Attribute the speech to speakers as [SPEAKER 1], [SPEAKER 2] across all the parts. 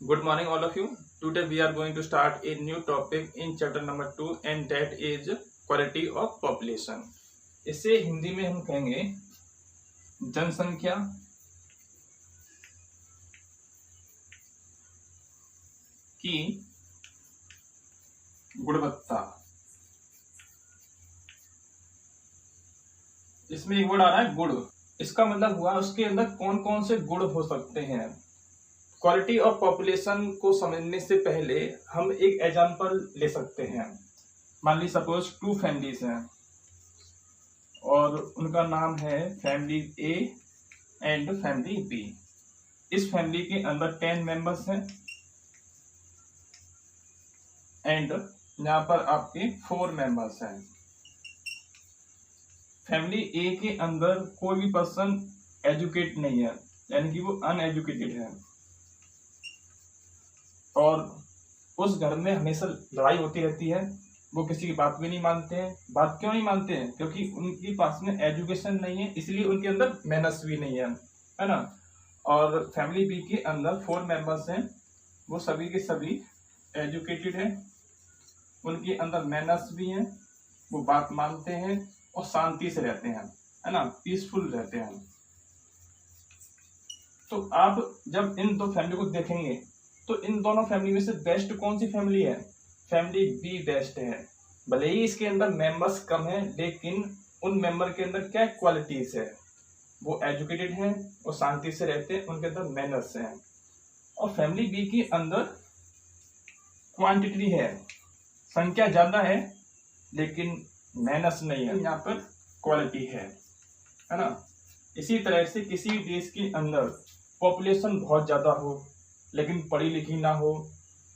[SPEAKER 1] Good morning, all of you. Today we are going to start a new topic in chapter number 2 and that is quality of population. इसे हिंदी में हम कहेंगे जनसंख्या की गुणवत्ता। इसमें एक वर्ड आ रहा है गुण। इसका मतलब हुआ उसके अंदर कौन कौन से गुण हो सकते हैं। क्वालिटी ऑफ पॉपुलेशन को समझने से पहले हम एक एग्जांपल ले सकते हैं। मान ली सपोज 2 फैमिलीज हैं और उनका नाम है family A and family B. इस फैमिली के अंदर 10 मेंबर्स हैं एंड यहाँ पर आपके 4 मेंबर्स हैं। फैमिली ए के अंदर कोई भी पर्सन एजुकेट नहीं है, यानी कि वो अनएजुकेटेड है और उस घर में हमेशा लड़ाई होती रहती है। वो किसी की बात भी नहीं मानते हैं। बात क्यों नहीं मानते हैं? क्योंकि उनके पास में एजुकेशन नहीं है, इसलिए उनके अंदर मैनर्स भी नहीं है ना। और फैमिली बी के अंदर 4 मेंबर्स हैं, वो सभी के सभी एजुकेटेड हैं, उनके अंदर मैनर्स भी हैं, वो बात मानते हैं और शांति से रहते हैं, है ना, पीसफुल रहते हैं। तो आप जब इन दो फैमिली को देखेंगे तो इन दोनों फैमिली में से बेस्ट कौन सी फैमिली है? फैमिली बी बेस्ट है। भले ही इसके अंदर मेंबर्स कम है, लेकिन उन मेंबर के अंदर क्या क्वालिटीज है? वो एजुकेटेड हैं, वो शांति से रहते हैं, उनके अंदर मैनर्स हैं। और फैमिली बी के अंदर क्वांटिटी है, संख्या ज्यादा है लेकिन मैनर्स नहीं है, यहाँ पर क्वालिटी है ना। इसी तरह से किसी देश के अंदर पॉपुलेशन बहुत ज्यादा हो लेकिन पढ़ी लिखी ना हो,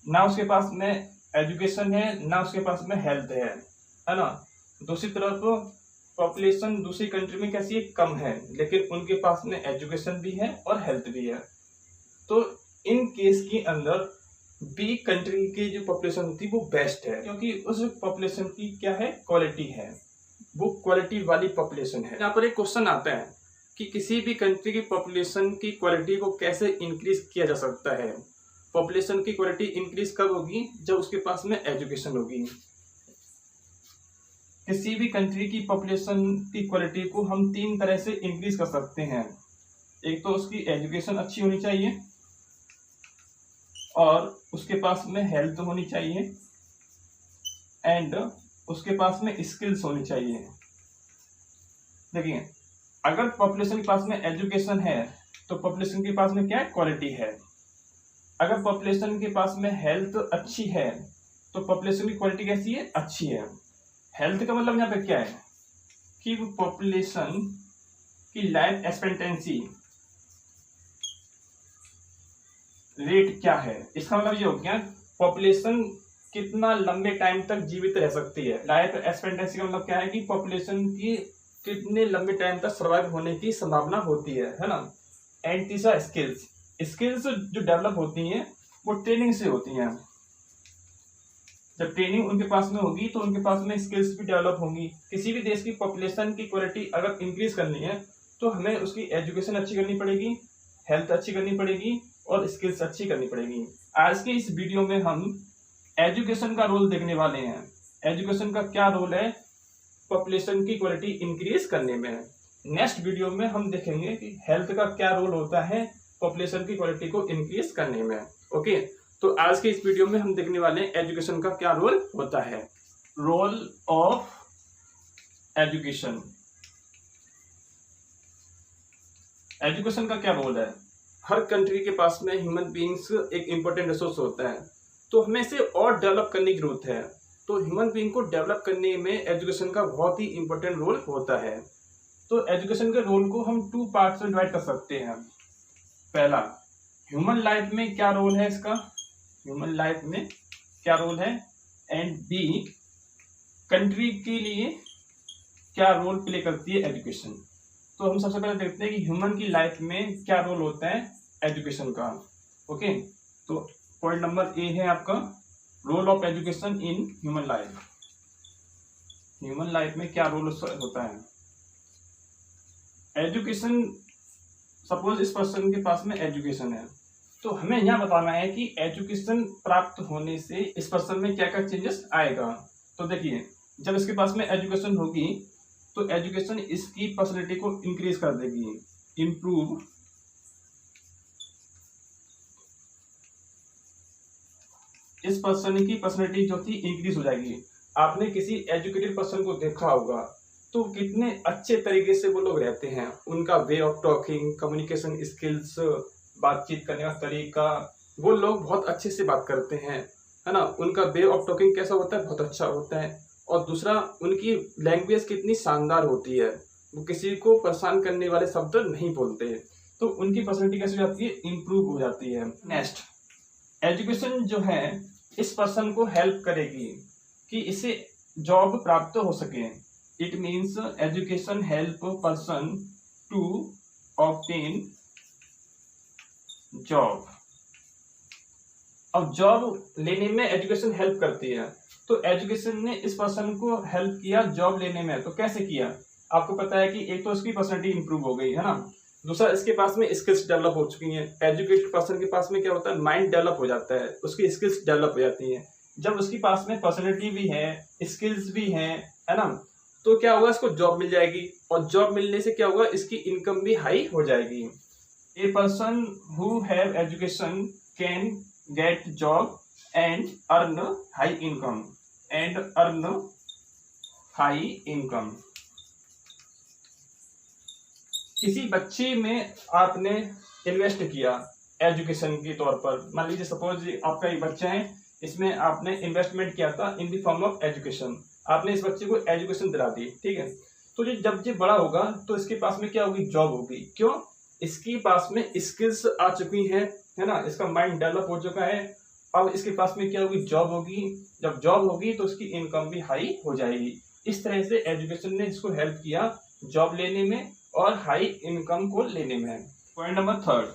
[SPEAKER 1] ना उसके पास में एजुकेशन है, ना उसके पास में हेल्थ है ना। दूसरी तरफ पॉपुलेशन दूसरी कंट्री में कैसी है? कम है, लेकिन उनके पास में एजुकेशन भी है और हेल्थ भी है। तो इन केस के अंदर बी कंट्री की जो पॉपुलेशन होती है वो बेस्ट है, क्योंकि उस पॉपुलेशन की क्या है? क्वालिटी है, वो क्वालिटी वाली पॉपुलेशन है। यहाँ पर एक क्वेश्चन आता है कि किसी भी कंट्री की पॉपुलेशन की क्वालिटी को कैसे इंक्रीज किया जा सकता है। पॉपुलेशन की क्वालिटी इंक्रीज कब होगी? जब उसके पास में एजुकेशन होगी। किसी भी कंट्री की पॉपुलेशन की क्वालिटी को हम 3 तरह से इंक्रीज कर सकते हैं। एक तो उसकी एजुकेशन अच्छी होनी चाहिए, और उसके पास में हेल्थ होनी चाहिए, एंड उसके पास में स्किल्स होनी चाहिए। देखिए, अगर पॉपुलेशन के पास में एजुकेशन है तो पॉपुलेशन के पास में क्या है? क्वालिटी है। अगर पॉपुलेशन के पास में हेल्थ अच्छी है तो पॉपुलेशन की क्वालिटी कैसी है? अच्छी है। हेल्थ का मतलब यहाँ पे क्या है कि पॉपुलेशन की लाइफ एक्सपेक्टेंसी रेट क्या है। इसका मतलब ये हो गया पॉपुलेशन कितना लंबे टाइम तक जीवित रह सकती है। लाइफ एक्सपेक्टेंसी का मतलब क्या है कि पॉपुलेशन की कितने लंबे टाइम तक सर्वाइव होने की संभावना होती है ना। एंड तीसरा स्किल्स। स्किल्स जो डेवलप होती हैं वो ट्रेनिंग से होती हैं। जब ट्रेनिंग उनके पास में होगी तो उनके पास में स्किल्स भी डेवलप होंगी। किसी भी देश की पॉपुलेशन की क्वालिटी अगर इंक्रीज करनी है तो हमें उसकी एजुकेशन अच्छी करनी पड़ेगी, हेल्थ अच्छी करनी पड़ेगी और स्किल्स अच्छी करनी पड़ेगी। आज के इस वीडियो में हम एजुकेशन का रोल देखने वाले हैं। एजुकेशन का क्या रोल है पॉपुलेशन की क्वालिटी इंक्रीज करने में। नेक्स्ट वीडियो में हम देखेंगे कि हेल्थ का क्या रोल होता है पॉपुलेशन की क्वालिटी को इंक्रीज करने में। ओके, तो आज के इस वीडियो में हम देखने वाले हैं एजुकेशन का क्या रोल होता है। Role of education. एजुकेशन का क्या रोल है? हर कंट्री के पास में ह्यूमन बीइंग्स एक इंपॉर्टेंट रिसोर्स होता है, तो हमें इसे और डेवलप करने की जरूरत है। तो ह्यूमन बीइंग को डेवलप करने में एजुकेशन का बहुत ही इंपॉर्टेंट रोल होता है। तो एजुकेशन के रोल को हम 2 पार्ट्स में डिवाइड कर सकते हैं। पहला, ह्यूमन लाइफ में क्या रोल है इसका, ह्यूमन लाइफ में क्या रोल है, एंड बी, कंट्री के लिए क्या रोल प्ले करती है एजुकेशन। तो हम सबसे पहले देखते हैं कि ह्यूमन की लाइफ में क्या रोल होता है एजुकेशन का। ओके, तो पॉइंट नंबर ए है आपका role of education in human life. Human life में क्या रोल होता है एजुकेशन। सपोज इस पर्सन के पास में एजुकेशन है, तो हमें यहाँ बताना है कि एजुकेशन प्राप्त होने से इस पर्सन में क्या क्या चेंजेस आएगा। तो देखिए, जब इसके पास में एजुकेशन होगी तो एजुकेशन इसकी पर्सनैलिटी को इंक्रीज कर देगी, इम्प्रूव इस पर्सन की पर्सनैलिटी जो थी इंक्रीज हो जाएगी। आपने किसी एजुकेटेड पर्सन को देखा होगा तो कितने अच्छे तरीके से वो लोग रहते हैं, उनका way of talking, communication skills, बातचीत करने का तरीका, वो लोग बहुत अच्छे से बात करते हैं, है ना। उनका वे ऑफ टॉकिंग कैसा होता है, बहुत अच्छा होता है। और दूसरा, उनकी लैंग्वेज कितनी शानदार होती है, वो किसी को परेशान करने वाले शब्द नहीं बोलते, तो उनकी पर्सनैलिटी कैसे हो जाती है, इम्प्रूव हो जाती है। नेक्स्ट, एजुकेशन जो है इस पर्सन को हेल्प करेगी कि इसे जॉब प्राप्त हो सके। It means education help person to obtain job. अब जॉब लेने में एजुकेशन हेल्प करती है, तो एजुकेशन ने इस पर्सन को हेल्प किया जॉब लेने में। तो कैसे किया, आपको पता है कि एक तो उसकी पर्सनैलिटी इंप्रूव हो गई, है ना। दूसरा, इसके पास में स्किल्स डेवलप हो चुकी हैं। एजुकेटेड पर्सन के पास में क्या होता है, माइंड डेवलप हो जाता है, उसकी स्किल्स डेवलप हो जाती हैं। जब उसके पास में पर्सनैलिटी भी है, स्किल्स भी है ना, तो क्या होगा, इसको जॉब मिल जाएगी। और जॉब मिलने से क्या होगा, इसकी इनकम भी हाई हो जाएगी। A person who have education can get job and earn high income. किसी बच्चे में आपने इन्वेस्ट किया एजुकेशन के तौर पर, मान लीजिए सपोज आपका एक बच्चा है, इसमें आपने इन्वेस्टमेंट किया था in the form of education, आपने इस बच्चे को एजुकेशन दिला दी, ठीक है। तो जब ये बड़ा होगा तो इसके पास में क्या होगी, जॉब होगी। क्यों, इसके पास में स्किल्स आ चुकी हैं, है ना, इसका माइंड डेवलप हो चुका है। अब इसके पास में क्या होगी, जॉब होगी। जब जॉब होगी तो उसकी इनकम भी हाई हो जाएगी। इस तरह से एजुकेशन ने इसको हेल्प किया जॉब लेने में और हाई इनकम को लेने में। पॉइंट नंबर 3,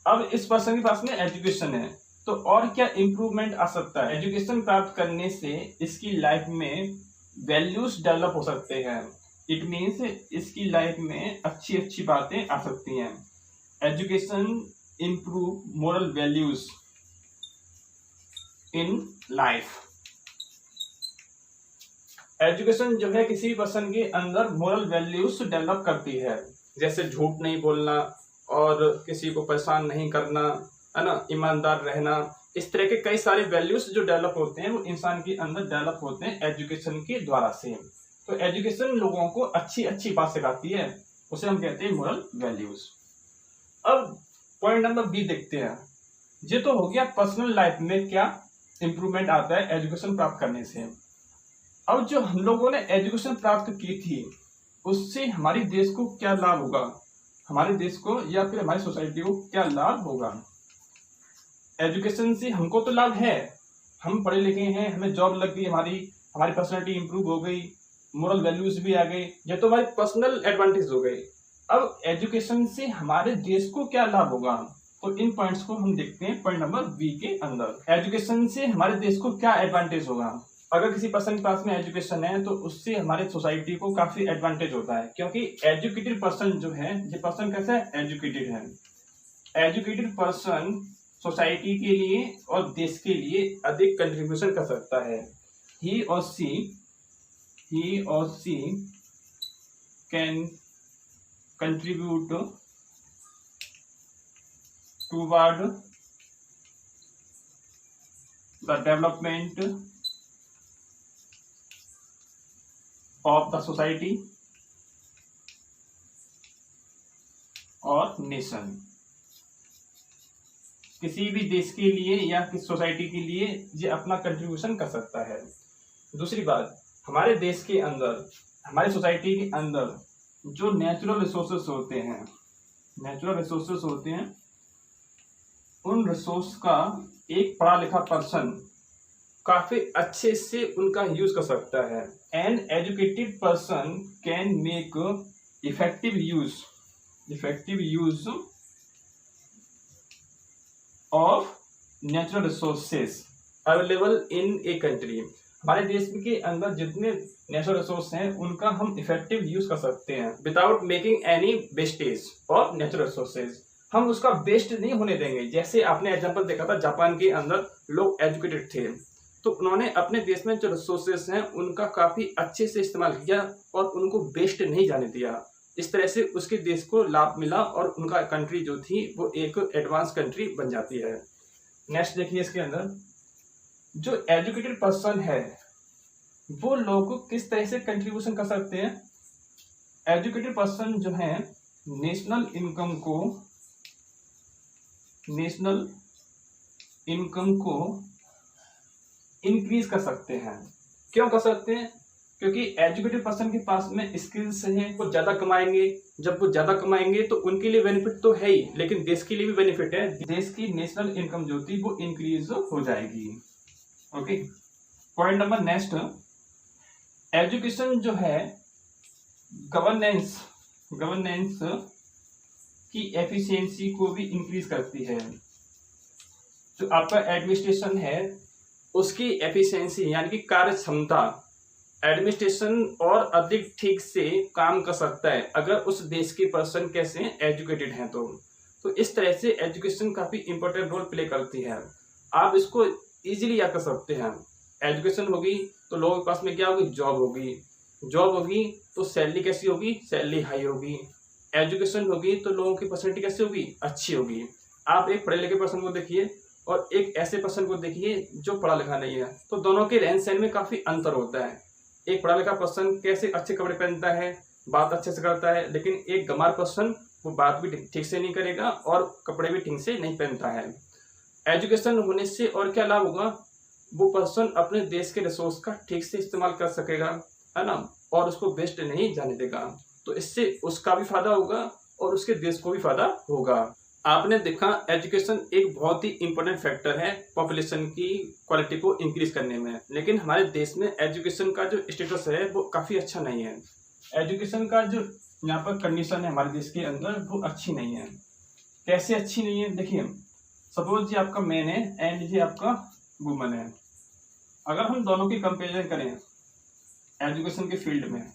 [SPEAKER 1] अब इस पर्सन के पास में एजुकेशन है तो और क्या इंप्रूवमेंट आ सकता है। एजुकेशन प्राप्त करने से इसकी लाइफ में वैल्यूज डेवलप हो सकते हैं। इट मीन्स इसकी लाइफ में अच्छी अच्छी बातें आ सकती हैं। Education improve moral values in life. Education जो है किसी पर्सन के अंदर मोरल वैल्यूज डेवलप करती है, जैसे झूठ नहीं बोलना और किसी को परेशान नहीं करना, है ना, ईमानदार रहना। इस तरह के कई सारे वैल्यूज जो डेवलप होते हैं वो इंसान के अंदर डेवलप होते हैं एजुकेशन के द्वारा से। तो एजुकेशन लोगों को अच्छी अच्छी बात सिखाती है, उसे हम कहते हैं मोरल वैल्यूज। अब पॉइंट नंबर बी देखते हैं। ये तो हो गया पर्सनल लाइफ में क्या इंप्रूवमेंट आता है एजुकेशन प्राप्त करने से। अब जो हम लोगों ने एजुकेशन प्राप्त की थी उससे हमारे देश को क्या लाभ होगा, हमारे देश को या फिर हमारी सोसाइटी को क्या लाभ होगा। एजुकेशन से हमको तो लाभ है, हम पढ़े लिखे हैं, हमें जॉब लग गई, हमारी पर्सनैलिटी इंप्रूव हो गई, मोरल वैल्यूज भी आ गई, ये तो हमारी पर्सनल एडवांटेज हो गई। अब एजुकेशन से हमारे देश को क्या लाभ होगा, तो इन पॉइंट्स को हम देखते हैं पॉइंट नंबर बी के अंदर। एजुकेशन से हमारे देश को क्या एडवांटेज होगा। अगर किसी पर्सन के पास में एजुकेशन है तो उससे हमारे सोसाइटी को काफी एडवांटेज होता है, क्योंकि एजुकेटेड पर्सन जो है, ये पर्सन कैसा है, एजुकेटेड है। एजुकेटेड पर्सन सोसाइटी के लिए और देश के लिए अधिक कंट्रीब्यूशन कर सकता है। ही और she can contribute toward the development of the society और नेशन। किसी भी देश के लिए या किसी सोसाइटी के लिए ये अपना कंट्रीब्यूशन कर सकता है। दूसरी बात, हमारे देश के अंदर, हमारी सोसाइटी के अंदर जो नेचुरल रिसोर्सेस होते हैं, उन रिसोर्स का एक पढ़ा लिखा पर्सन काफी अच्छे से उनका यूज कर सकता है। An educated person can make effective use of natural resources available in a country. हमारे देश के अंदर जितने नेचुरल रिसोर्स हैं उनका हम इफेक्टिव यूज कर सकते हैं without making any wastage of natural resources. हम उसका बेस्ट नहीं होने देंगे। जैसे आपने एग्जांपल देखा था, जापान के अंदर लोग एजुकेटेड थे, तो उन्होंने अपने देश में जो रिसोर्सेस हैं उनका काफी अच्छे से इस्तेमाल किया और उनको वेस्ट नहीं जाने दिया। इस तरह से उसके देश को लाभ मिला और उनका कंट्री जो थी वो एक एडवांस कंट्री बन जाती है। नेक्स्ट देखिए, इसके अंदर जो एजुकेटेड पर्सन है वो लोगों को किस तरह से कंट्रीब्यूशन कर सकते हैं। एजुकेटेड पर्सन जो है नेशनल इनकम को इंक्रीज कर सकते हैं। क्यों कर सकते हैं? क्योंकि एजुकेटेड पर्सन के पास में स्किल्स हैं, वो ज्यादा कमाएंगे। जब वो ज्यादा कमाएंगे तो उनके लिए बेनिफिट तो है ही, लेकिन देश के लिए भी बेनिफिट है। देश की नेशनल इनकम जो थी वो इंक्रीज हो जाएगी। Okay, point number next, education जो है गवर्नेंस की एफिशिएंसी को भी इंक्रीज करती है। जो आपका एडमिनिस्ट्रेशन है उसकी एफिशिएंसी यानी कि कार्य क्षमता, एडमिनिस्ट्रेशन और अधिक ठीक से काम कर सकता है अगर उस देश के पर्सन कैसे एजुकेटेड हैं। तो इस तरह से एजुकेशन काफी इंपॉर्टेंट रोल प्ले करती है। आप इसको इजीली याद कर सकते हैं। एजुकेशन होगी तो लोगों के पास में क्या होगी, जॉब होगी तो सैलरी कैसी होगी, सैलरी हाई होगी। एजुकेशन होगी तो लोगों की पर्सनैलिटी कैसी होगी, अच्छी होगी। आप एक पढ़े लिखे पर्सन को देखिए और एक ऐसे पर्सन को देखिए जो पढ़ा लिखा नहीं है, तो दोनों के रहन सहन में काफी अंतर होता है। एक पढ़ा लिखा पर्सन कैसे अच्छे कपड़े पहनता है, बात अच्छे से करता है, लेकिन एक गंवार पर्सन वो बात भी ठीक से नहीं करेगा और कपड़े भी ठीक से नहीं पहनता है। एजुकेशन होने से और क्या लाभ होगा, वो पर्सन अपने देश के रिसोर्स का ठीक से इस्तेमाल कर सकेगा, है ना, और उसको वेस्ट नहीं जाने देगा। तो इससे उसका भी फायदा होगा और उसके देश को भी फायदा होगा। आपने देखा एजुकेशन एक बहुत ही इंपॉर्टेंट फैक्टर है पॉपुलेशन की क्वालिटी को इंक्रीज करने में, लेकिन हमारे देश में एजुकेशन का जो स्टेटस है वो काफी अच्छा नहीं है। एजुकेशन का जो यहाँ पर कंडीशन है हमारे देश के अंदर वो अच्छी नहीं है। कैसे अच्छी नहीं है, देखिए सपोज जी आपका मैन है एंड जी आपका वुमन है। अगर हम दोनों की कंपेरिजन करें एजुकेशन के फील्ड में,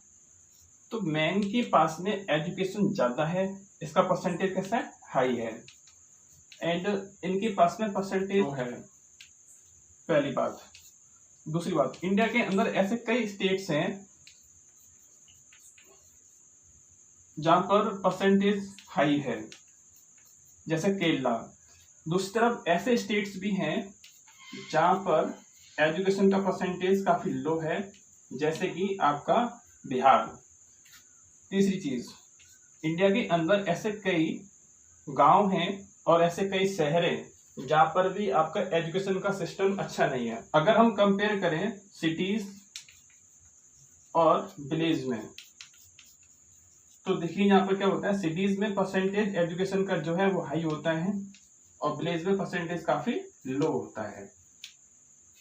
[SPEAKER 1] तो मैन के पास में एजुकेशन ज्यादा है, इसका परसेंटेज कैसा है, हाई है, एंड इनके पास में परसेंटेज है। पहली बात। दूसरी बात, इंडिया के अंदर ऐसे कई स्टेट्स हैं जहां पर परसेंटेज हाई है, जैसे केरला। दूसरी तरफ ऐसे स्टेट्स भी हैं जहां पर एजुकेशन का परसेंटेज काफी लो है, जैसे कि आपका बिहार। तीसरी चीज, इंडिया के अंदर ऐसे कई गांव हैं और ऐसे कई शहर हैं जहां पर भी आपका एजुकेशन का सिस्टम अच्छा नहीं है। अगर हम कंपेयर करें सिटीज और विलेज में, तो देखिए यहाँ पर क्या होता है, सिटीज में परसेंटेज एजुकेशन का जो है वो हाई होता है और विलेज में परसेंटेज काफी लो होता है।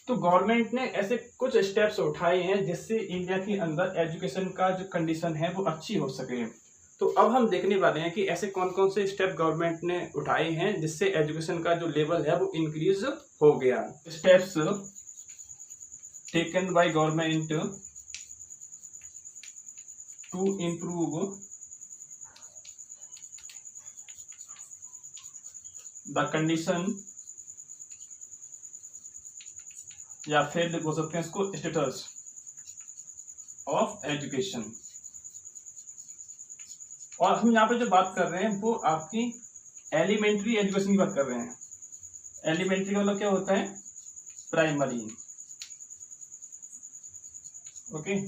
[SPEAKER 1] तो गवर्नमेंट ने ऐसे कुछ स्टेप्स उठाए हैं जिससे इंडिया के अंदर एजुकेशन का जो कंडीशन है वो अच्छी हो सके। तो अब हम देखने वाले हैं कि ऐसे कौन कौन से स्टेप गवर्नमेंट ने उठाए हैं जिससे एजुकेशन का जो लेवल है वो इंक्रीज हो गया। Steps taken by government to improve the condition, या फिर बोल सकते हैं इसको स्टेटस ऑफ एजुकेशन। और हम यहाँ पे जो बात कर रहे हैं वो आपकी एलिमेंट्री एजुकेशन की बात कर रहे हैं। एलिमेंट्री का मतलब क्या होता है, प्राइमरी। ओके,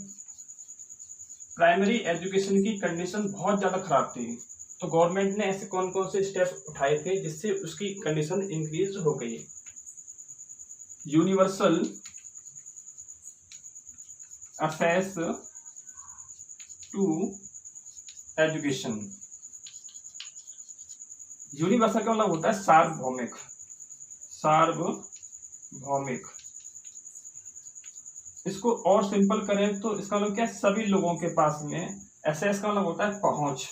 [SPEAKER 1] प्राइमरी एजुकेशन की कंडीशन बहुत ज्यादा खराब थी, तो गवर्नमेंट ने ऐसे कौन कौन से स्टेप उठाए थे जिससे उसकी कंडीशन इंक्रीज हो गई। Universal access to education. Universal का मतलब होता है सार्वभौमिक। इसको और सिंपल करें तो इसका मतलब क्या है, सभी लोगों के पास में एक्सेस का मतलब होता है पहुंच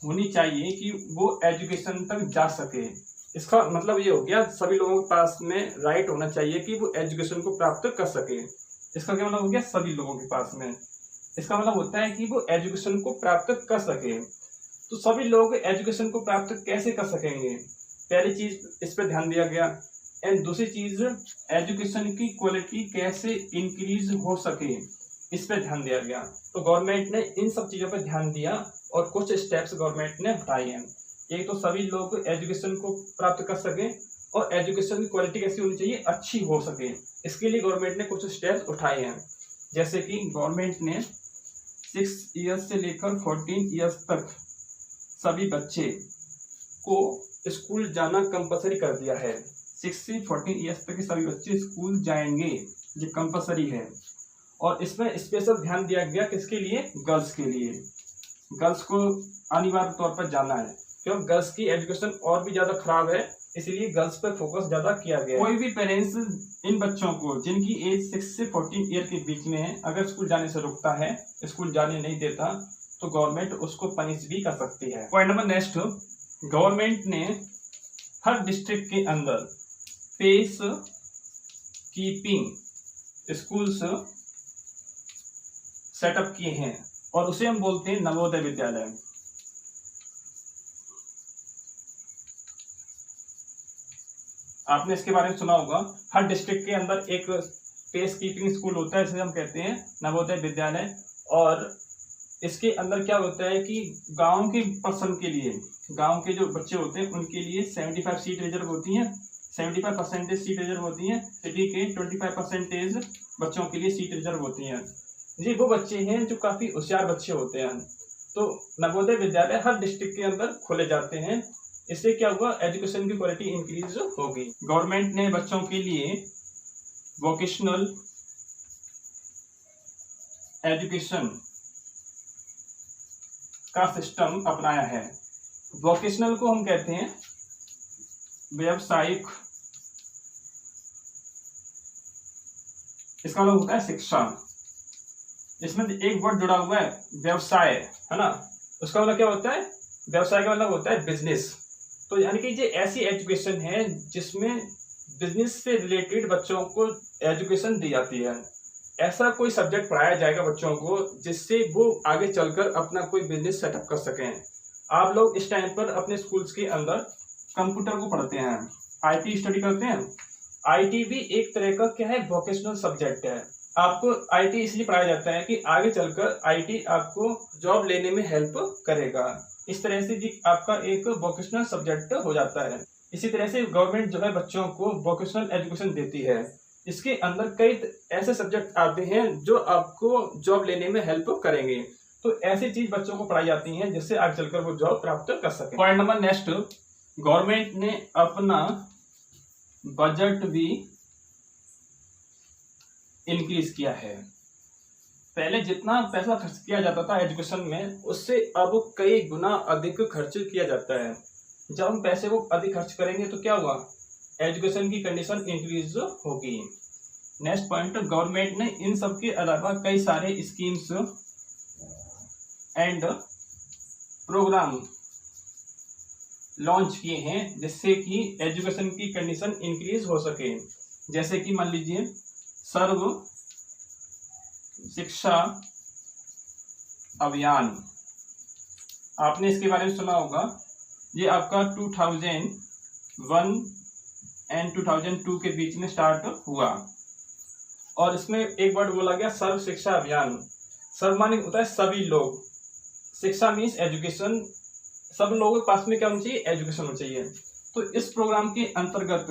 [SPEAKER 1] होनी चाहिए कि वो एजुकेशन तक जा सके। इसका मतलब ये हो गया सभी लोगों के पास में राइट होना चाहिए कि वो एजुकेशन को प्राप्त कर सके। इसका क्या मतलब हो गया, सभी लोगों के पास में। इसका मतलब होता है कि वो एजुकेशन को प्राप्त कर सके। तो सभी लोग एजुकेशन को प्राप्त कैसे कर सकेंगे, पहली चीज इस पर ध्यान दिया गया। एंड दूसरी चीज, एजुकेशन की क्वालिटी कैसे इंक्रीज हो सके, इस पर ध्यान दिया गया। तो गवर्नमेंट ने इन सब चीजों पर ध्यान दिया और कुछ स्टेप्स गवर्नमेंट ने उठाए हैं। एक तो सभी लोग एजुकेशन को प्राप्त कर सके और एजुकेशन की क्वालिटी कैसी होनी चाहिए, अच्छी हो सके। इसके लिए गवर्नमेंट ने कुछ स्टेप्स उठाए हैं, जैसे कि गवर्नमेंट ने 6 ईयर्स से लेकर 14 ईयर्स तक सभी बच्चे को स्कूल जाना कंपलसरी कर दिया है। 6 से 14 ईयर्स तक के सभी बच्चे स्कूल जाएंगे, ये कंपलसरी है। और इसमें स्पेशल ध्यान दिया गया किसके लिए, गर्ल्स के लिए। गर्ल्स को अनिवार्य तौर पर जाना है, क्योंकि गर्ल्स की एजुकेशन और भी ज्यादा खराब है, इसलिए गर्ल्स पर फोकस ज्यादा किया गया है। कोई भी पेरेंट्स इन बच्चों को जिनकी एज 6 से 14 ईयर के बीच में है, अगर स्कूल जाने से रोकता है, स्कूल जाने नहीं देता, तो गवर्नमेंट उसको पनिश भी कर सकती है। पॉइंट नंबर नेक्स्ट, गवर्नमेंट ने हर डिस्ट्रिक्ट के अंदर पेस कीपिंग स्कूल्स सेटअप किए हैं और उसे हम बोलते हैं नवोदय विद्यालय। आपने इसके बारे में सुना होगा, हर डिस्ट्रिक्ट के अंदर एक पेस कीपिंग स्कूल होता है, इसे हम कहते हैं नवोदय विद्यालय। और इसके अंदर क्या होता है कि गांव के पर्सन के लिए, गांव के जो बच्चे होते हैं उनके लिए 75 सीट रिजर्व होती हैं, 75% सीट रिजर्व होती हैं। सिटी के 25% बच्चों के लिए सीट रिजर्व होती हैं। जी वो बच्चे हैं जो काफी होशियार बच्चे होते हैं। तो नवोदय विद्यालय हर डिस्ट्रिक्ट के अंदर खोले जाते हैं। इससे क्या हुआ, एजुकेशन की क्वालिटी इंक्रीज होगी। गवर्नमेंट ने बच्चों के लिए वोकेशनल एजुकेशन का सिस्टम अपनाया है। वोकेशनल को हम कहते हैं व्यावसायिक, इसका मतलब होता है शिक्षा। इसमें एक वर्ड जुड़ा हुआ है व्यवसाय, है ना, उसका मतलब क्या होता है, व्यवसाय का मतलब होता है बिजनेस। तो यानी कि ये ऐसी एजुकेशन है जिसमें बिजनेस से रिलेटेड बच्चों को एजुकेशन दी जाती है। ऐसा कोई सब्जेक्ट पढ़ाया जाएगा बच्चों को जिससे वो आगे चलकर अपना कोई बिजनेस सेटअप कर सकें। आप लोग इस टाइम पर अपने स्कूल्स के अंदर कंप्यूटर को पढ़ते हैं, आईटी स्टडी करते हैं। आईटी भी एक तरह का क्या है, वोकेशनल सब्जेक्ट है। आपको आईटी इसलिए पढ़ाया जाता है कि आगे चलकर आईटी आपको जॉब लेने में हेल्प करेगा। इस तरह से जी आपका एक वोकेशनल सब्जेक्ट हो जाता है। इसी तरह से गवर्नमेंट जो है बच्चों को वोकेशनल एजुकेशन देती है। इसके अंदर कई ऐसे सब्जेक्ट आते हैं जो आपको जॉब लेने में हेल्प करेंगे। तो ऐसी चीज बच्चों को पढ़ाई जाती है जिससे आगे चलकर वो जॉब प्राप्त कर सके। पॉइंट नंबर नेक्स्ट, गवर्नमेंट ने अपना बजट भी इंक्रीज किया है। पहले जितना पैसा खर्च किया जाता था एजुकेशन में, उससे अब कई गुना अधिक खर्च किया जाता है। जब हम पैसे को अधिक खर्च करेंगे तो क्या हुआ, एजुकेशन की कंडीशन इंक्रीज होगी। नेक्स्ट पॉइंट, गवर्नमेंट ने इन सब के अलावा कई सारे स्कीम्स एंड प्रोग्राम लॉन्च किए हैं जिससे कि एजुकेशन की कंडीशन इंक्रीज हो सके। जैसे कि मान लीजिए सर्व शिक्षा अभियान, आपने इसके बारे में सुना होगा। ये आपका 2001 एंड 2002 के बीच में स्टार्ट हुआ और इसमें एक वर्ड बोला गया सर्व शिक्षा अभियान। सर्व माने होता है सभी लोग, शिक्षा मीन्स एजुकेशन, सब लोगों के पास में क्या होना चाहिए, एजुकेशन होना चाहिए। तो इस प्रोग्राम के अंतर्गत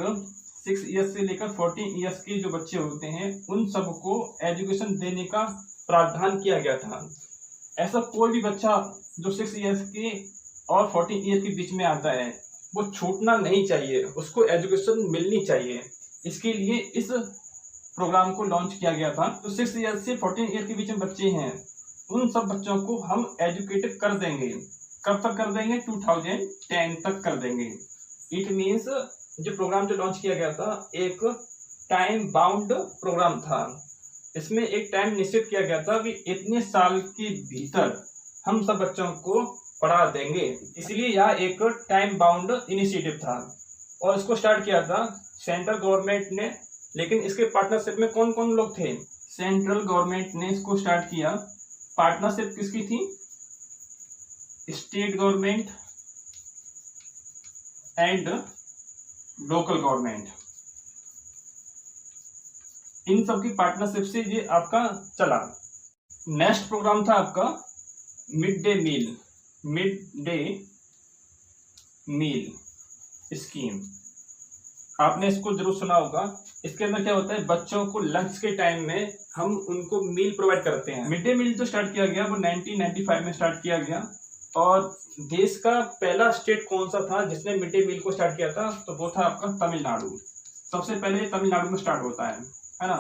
[SPEAKER 1] 6 ईयर्स से लेकर 14 ईयर्स के जो बच्चे होते हैं उन सबको एजुकेशन देने का प्रावधान किया गया था। ऐसा कोई भी बच्चा जो 6 ईयर्स के और 14 ईयर के बीच में आता है वो छूटना नहीं चाहिए, उसको एजुकेशन मिलनी चाहिए। इसके लिए इस प्रोग्राम को लॉन्च किया गया था। तो 6 ईयर से 14 ईयर के बीच में बच्चे हैं उन सब बच्चों को हम एजुकेटेड कर देंगे। कब तक कर देंगे, 2010 तक कर देंगे। इट मीन्स जो प्रोग्राम जो लॉन्च किया गया था एक टाइम बाउंड प्रोग्राम था। इसमें एक टाइम निश्चित किया गया था कि इतने साल के भीतर हम सब बच्चों को पढ़ा देंगे, इसलिए यह एक टाइम बाउंड इनिशिएटिव था और इसको स्टार्ट किया था सेंट्रल गवर्नमेंट ने। लेकिन इसके पार्टनरशिप में कौन कौन लोग थे, सेंट्रल गवर्नमेंट ने इसको स्टार्ट किया। पार्टनरशिप किसकी थी, state government and local government, इन सब की पार्टनरशिप से ये आपका चला। नेक्स्ट प्रोग्राम था आपका मिड डे मील स्कीम। आपने इसको जरूर सुना होगा। इसके अंदर क्या होता है, बच्चों को लंच के टाइम में हम उनको मील प्रोवाइड करते हैं। मिड डे मील जो स्टार्ट किया गया वो 1995 में स्टार्ट किया गया। और देश का पहला स्टेट कौन सा था जिसने मिड डे मील को स्टार्ट किया था, तो वो था आपका तमिलनाडु। सबसे पहले तमिलनाडु में स्टार्ट होता है ना।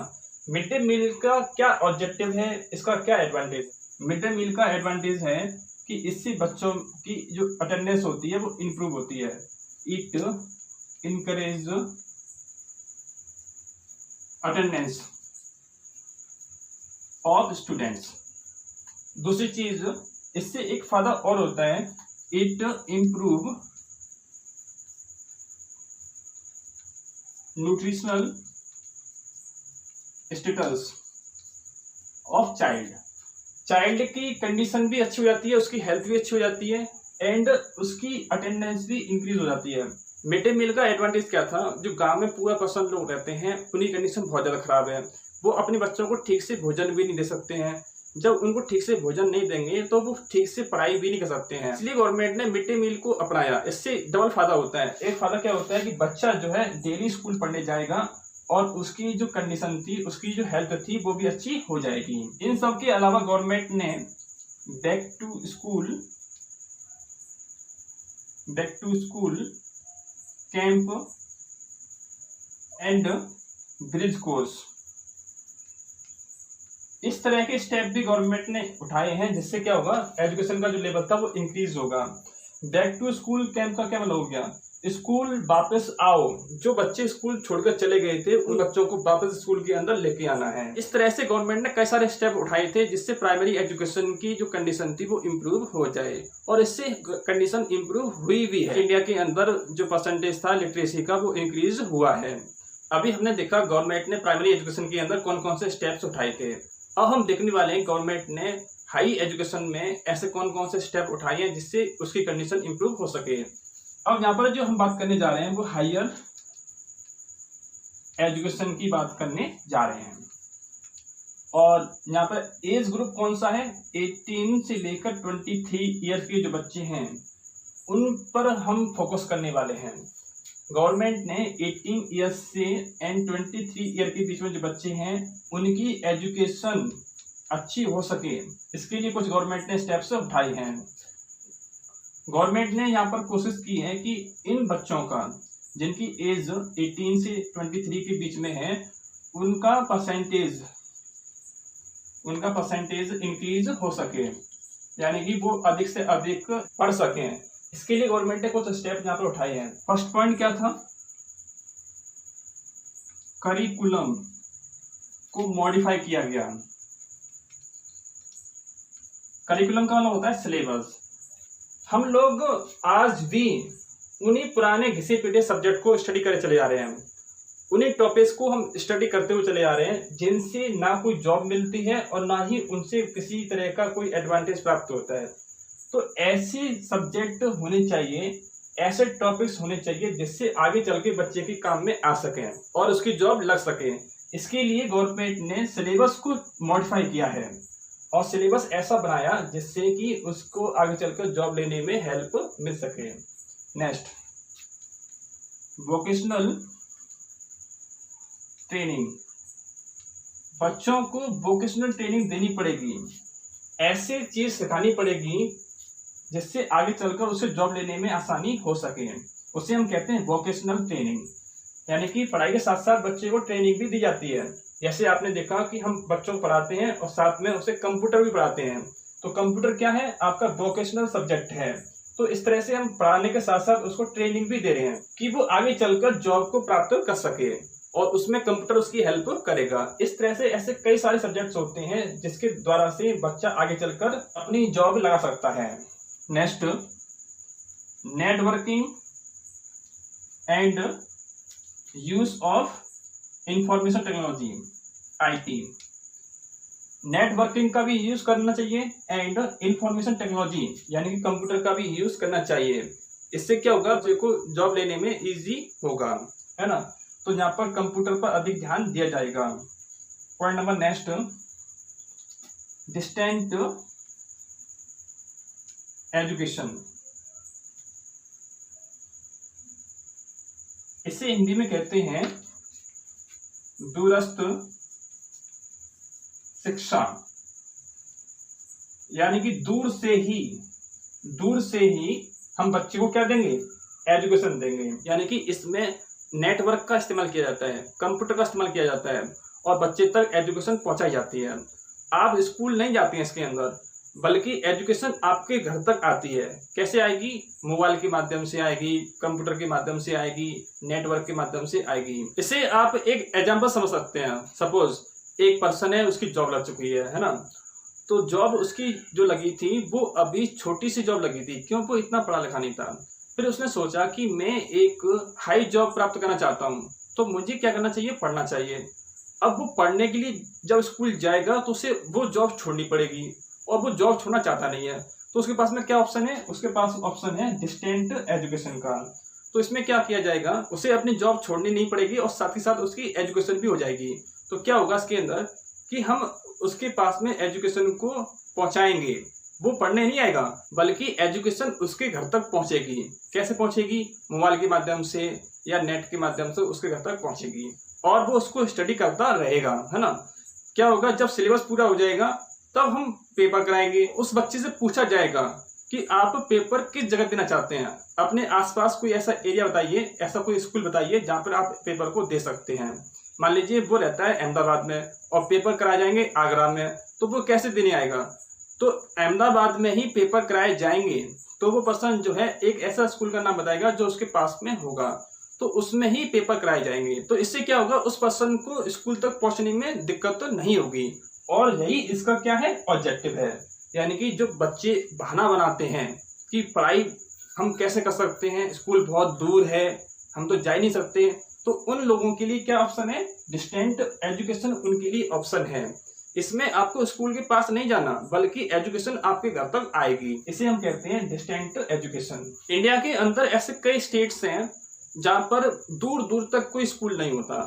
[SPEAKER 1] मिड डे मील का क्या ऑब्जेक्टिव है, इसका क्या एडवांटेज? मिड डे मील का एडवांटेज है कि इससे बच्चों की जो अटेंडेंस होती है वो इम्प्रूव होती है। It encourage attendance of students. दूसरी चीज, इससे एक फायदा और होता है, it improve nutritional status of child की कंडीशन भी अच्छी हो जाती है, उसकी हेल्थ भी अच्छी हो जाती है एंड उसकी अटेंडेंस भी इंक्रीज हो जाती है। मिड डे मील का एडवांटेज क्या था, जो गांव में पूरा % लोग रहते हैं उनकी कंडीशन बहुत ज़्यादा खराब है। वो अपने बच्चों को ठीक से भोजन भी नहीं दे सकते हैं। जब उनको ठीक से भोजन नहीं देंगे तो वो ठीक से पढ़ाई भी नहीं कर सकते हैं। इसलिए गवर्नमेंट ने मिड डे मील को अपनाया। इससे डबल फायदा होता है। एक फायदा क्या होता है कि बच्चा जो है डेली स्कूल पढ़ने जाएगा और उसकी जो कंडीशन थी, उसकी जो हेल्थ थी वो भी अच्छी हो जाएगी। इन सब के अलावा गवर्नमेंट ने back to school camp and bridge course, इस तरह के स्टेप भी गवर्नमेंट ने उठाए हैं, जिससे क्या होगा, एजुकेशन का जो लेवल था वो इंक्रीज होगा। बैक टू स्कूल कैंप का क्या मतलब हो गया, स्कूल वापस आओ। जो बच्चे स्कूल छोड़कर चले गए थे उन बच्चों को वापस स्कूल के अंदर लेके आना है। इस तरह से गवर्नमेंट ने कई सारे स्टेप उठाए थे जिससे प्राइमरी एजुकेशन की जो कंडीशन थी वो इम्प्रूव हो जाए, और इससे कंडीशन इम्प्रूव हुई भी है। इंडिया के अंदर जो परसेंटेज था लिटरेसी का वो इंक्रीज हुआ है। अभी हमने देखा गवर्नमेंट ने प्राइमरी एजुकेशन के अंदर कौन कौन से स्टेप्स उठाए थे। अब हम देखने वाले हैं गवर्नमेंट ने हाई एजुकेशन में ऐसे कौन कौन से स्टेप उठाए हैं जिससे उसकी कंडीशन इम्प्रूव हो सके। अब यहाँ पर जो हम बात करने जा रहे हैं वो हायर एजुकेशन की बात करने जा रहे हैं। और यहाँ पर एज ग्रुप कौन सा है, 18 से लेकर 23 ईयर के जो बच्चे हैं उन पर हम फोकस करने वाले हैं। गवर्नमेंट ने 18 ईयर्स से एंड 23 ईयर के बीच में जो बच्चे हैं उनकी एजुकेशन अच्छी हो सके, इसके लिए कुछ गवर्नमेंट ने स्टेप्स उठाए हैं। गवर्नमेंट ने यहाँ पर कोशिश की है कि इन बच्चों का जिनकी एज 18 से 23 के बीच में है उनका परसेंटेज इंक्रीज हो सके, यानी कि वो अधिक से अधिक पढ़ सकें। इसके लिए गवर्नमेंट ने कुछ स्टेप यहाँ पर उठाए हैं। फर्स्ट पॉइंट क्या था, करिकुलम को मॉडिफाई किया गया। करिकुलम का मतलब होता है सिलेबस। हम लोग आज भी उन्हीं पुराने घिसे पीटे सब्जेक्ट को स्टडी करे चले जा रहे हैं, उन्हीं टॉपिक्स को हम स्टडी करते हुए चले जा रहे हैं जिनसे ना कोई जॉब मिलती है और ना ही उनसे किसी तरह का कोई एडवांटेज प्राप्त होता है। तो ऐसे सब्जेक्ट होने चाहिए, ऐसे टॉपिक्स होने चाहिए जिससे आगे चल के बच्चे के काम में आ सके और उसकी जॉब लग सके। इसके लिए गवर्नमेंट ने सिलेबस को मॉडिफाई किया है और सिलेबस ऐसा बनाया जिससे कि उसको आगे चलकर जॉब लेने में हेल्प मिल सके। Next, vocational training. बच्चों को वोकेशनल ट्रेनिंग देनी पड़ेगी, ऐसी चीज सिखानी पड़ेगी जिससे आगे चलकर उसे जॉब लेने में आसानी हो सके। उसे हम कहते हैं वोकेशनल ट्रेनिंग, यानी कि पढ़ाई के साथ साथ बच्चे को ट्रेनिंग भी दी जाती है। जैसे आपने देखा कि हम बच्चों को पढ़ाते हैं और साथ में उसे कंप्यूटर भी पढ़ाते हैं, तो कंप्यूटर क्या है, आपका वोकेशनल सब्जेक्ट है। तो इस तरह से हम पढ़ाने के साथ साथ उसको ट्रेनिंग भी दे रहे हैं कि वो आगे चलकर जॉब को प्राप्त कर सके और उसमें कंप्यूटर उसकी हेल्प करेगा। इस तरह से ऐसे कई सारे सब्जेक्ट्स होते हैं जिसके द्वारा से बच्चा आगे चलकर अपनी जॉब लगा सकता है। Next, networking and use of information technology, IT। Networking का भी यूज करना चाहिए एंड इंफॉर्मेशन टेक्नोलॉजी यानी कि कंप्यूटर का भी यूज करना चाहिए। इससे क्या होगा, बच्चे को जॉब लेने में इजी होगा, है ना। तो यहाँ पर कंप्यूटर पर अधिक ध्यान दिया जाएगा। Point number next, distant education. इसे हिंदी में कहते हैं दूरस्थ शिक्षा, यानी कि दूर से ही हम बच्चे को क्या देंगे, एजुकेशन देंगे। यानी कि इसमें नेटवर्क का इस्तेमाल किया जाता है, कंप्यूटर का इस्तेमाल किया जाता है और बच्चे तक एजुकेशन पहुंचाई जाती है। आप स्कूल नहीं जाते हैं इसके अंदर, बल्कि एजुकेशन आपके घर तक आती है। कैसे आएगी, मोबाइल के माध्यम से आएगी, कंप्यूटर के माध्यम से आएगी, नेटवर्क के माध्यम से आएगी। इसे आप एक एग्जांपल समझ सकते हैं। सपोज एक पर्सन है, उसकी जॉब लग चुकी है ना। तो जॉब उसकी जो लगी थी वो अभी छोटी सी जॉब लगी थी, क्यों, वो इतना पढ़ा लिखा नहीं था। फिर उसने सोचा कि मैं एक हाई जॉब प्राप्त करना चाहता हूँ, तो मुझे क्या करना चाहिए, पढ़ना चाहिए। अब वो पढ़ने के लिए जब स्कूल जाएगा तो उसे वो जॉब छोड़नी पड़ेगी और वो जॉब छोड़ना चाहता नहीं है। तो उसके पास में क्या ऑप्शन है, उसके पास ऑप्शन है डिस्टेंट एजुकेशन का। तो इसमें क्या किया जाएगा, उसे अपनी जॉब छोड़नी नहीं पड़ेगी और साथ ही साथ उसकी एजुकेशन भी हो जाएगी। तो क्या होगा इसके अंदर कि हम उसके पास में एजुकेशन को पहुंचाएंगे। वो पढ़ने नहीं आएगा, बल्कि एजुकेशन उसके घर तक पहुंचेगी। कैसे पहुंचेगी, मोबाइल के माध्यम से या नेट के माध्यम से उसके घर तक पहुंचेगी और वो उसको स्टडी करता रहेगा, है ना। क्या होगा, जब सिलेबस पूरा हो जाएगा तब हम पेपर कराएंगे। उस बच्चे से पूछा जाएगा कि आप पेपर किस जगह देना चाहते हैं, अपने आसपास कोई ऐसा एरिया बताइए, ऐसा कोई स्कूल बताइए जहाँ पर आप पेपर को दे सकते हैं। मान लीजिए वो रहता है अहमदाबाद में और पेपर कराए जाएंगे आगरा में, तो वो कैसे देने आएगा। तो अहमदाबाद में ही पेपर कराए जाएंगे, तो वो पर्सन जो है एक ऐसा स्कूल का नाम बताएगा जो उसके पास में होगा, तो उसमें ही पेपर कराए जाएंगे। तो इससे क्या होगा, उस पर्सन को स्कूल तक पहुंचने में दिक्कत तो नहीं होगी। और यही इसका क्या है, ऑब्जेक्टिव है। यानी कि जो बच्चे बहाना बनाते हैं कि पढ़ाई हम कैसे कर सकते हैं, स्कूल बहुत दूर है, हम तो जा ही नहीं सकते, तो उन लोगों के लिए क्या ऑप्शन है, डिस्टेंट एजुकेशन उनके लिए ऑप्शन है। इसमें आपको स्कूल के पास नहीं जाना, बल्कि एजुकेशन आपके घर तक आएगी। इसे हम कहते हैं डिस्टेंट एजुकेशन। इंडिया के अंदर ऐसे कई स्टेट्स हैं जहाँ पर दूर दूर तक कोई स्कूल नहीं होता,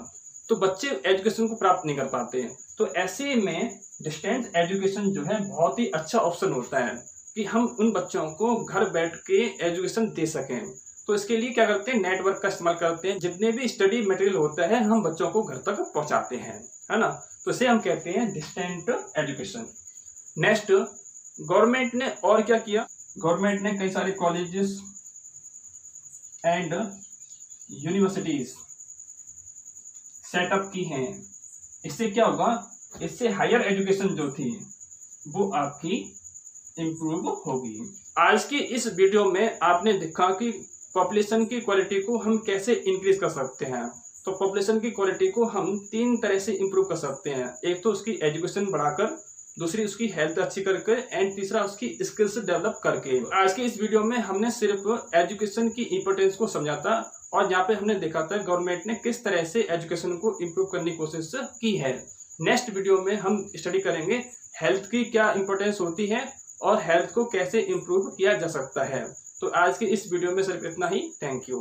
[SPEAKER 1] तो बच्चे एजुकेशन को प्राप्त नहीं कर पाते। तो ऐसे में डिस्टेंस एजुकेशन जो है बहुत ही अच्छा ऑप्शन होता है कि हम उन बच्चों को घर बैठ के एजुकेशन दे सकें। तो इसके लिए क्या करते हैं, नेटवर्क का इस्तेमाल करते हैं। जितने भी स्टडी मटेरियल होता है हम बच्चों को घर तक पहुंचाते हैं, है ना। तो इसे हम कहते हैं डिस्टेंट एजुकेशन। नेक्स्ट, गवर्नमेंट ने और क्या किया, गवर्नमेंट ने कई सारे कॉलेजेस एंड यूनिवर्सिटीज सेटअप की हैं। इससे क्या होगा, इससे हायर एजुकेशन जो थी वो आपकी इम्प्रूव होगी। आज की इस वीडियो में आपने देखा कि पॉपुलेशन की क्वालिटी को हम कैसे इंक्रीज कर सकते हैं। तो पॉपुलेशन की क्वालिटी को हम 3 तरह से इम्प्रूव कर सकते हैं। एक तो उसकी एजुकेशन बढ़ाकर, दूसरी उसकी हेल्थ अच्छी करके एंड तीसरा उसकी स्किल्स डेवलप करके। आज की इस वीडियो में हमने सिर्फ एजुकेशन की इंपॉर्टेंस को समझा था और यहाँ पे हमने देखा था गवर्नमेंट ने किस तरह से एजुकेशन को इम्प्रूव करने की कोशिश की है। नेक्स्ट वीडियो में हम स्टडी करेंगे हेल्थ की क्या इंपॉर्टेंस होती है और हेल्थ को कैसे इम्प्रूव किया जा सकता है। तो आज के इस वीडियो में सिर्फ इतना ही। Thank you.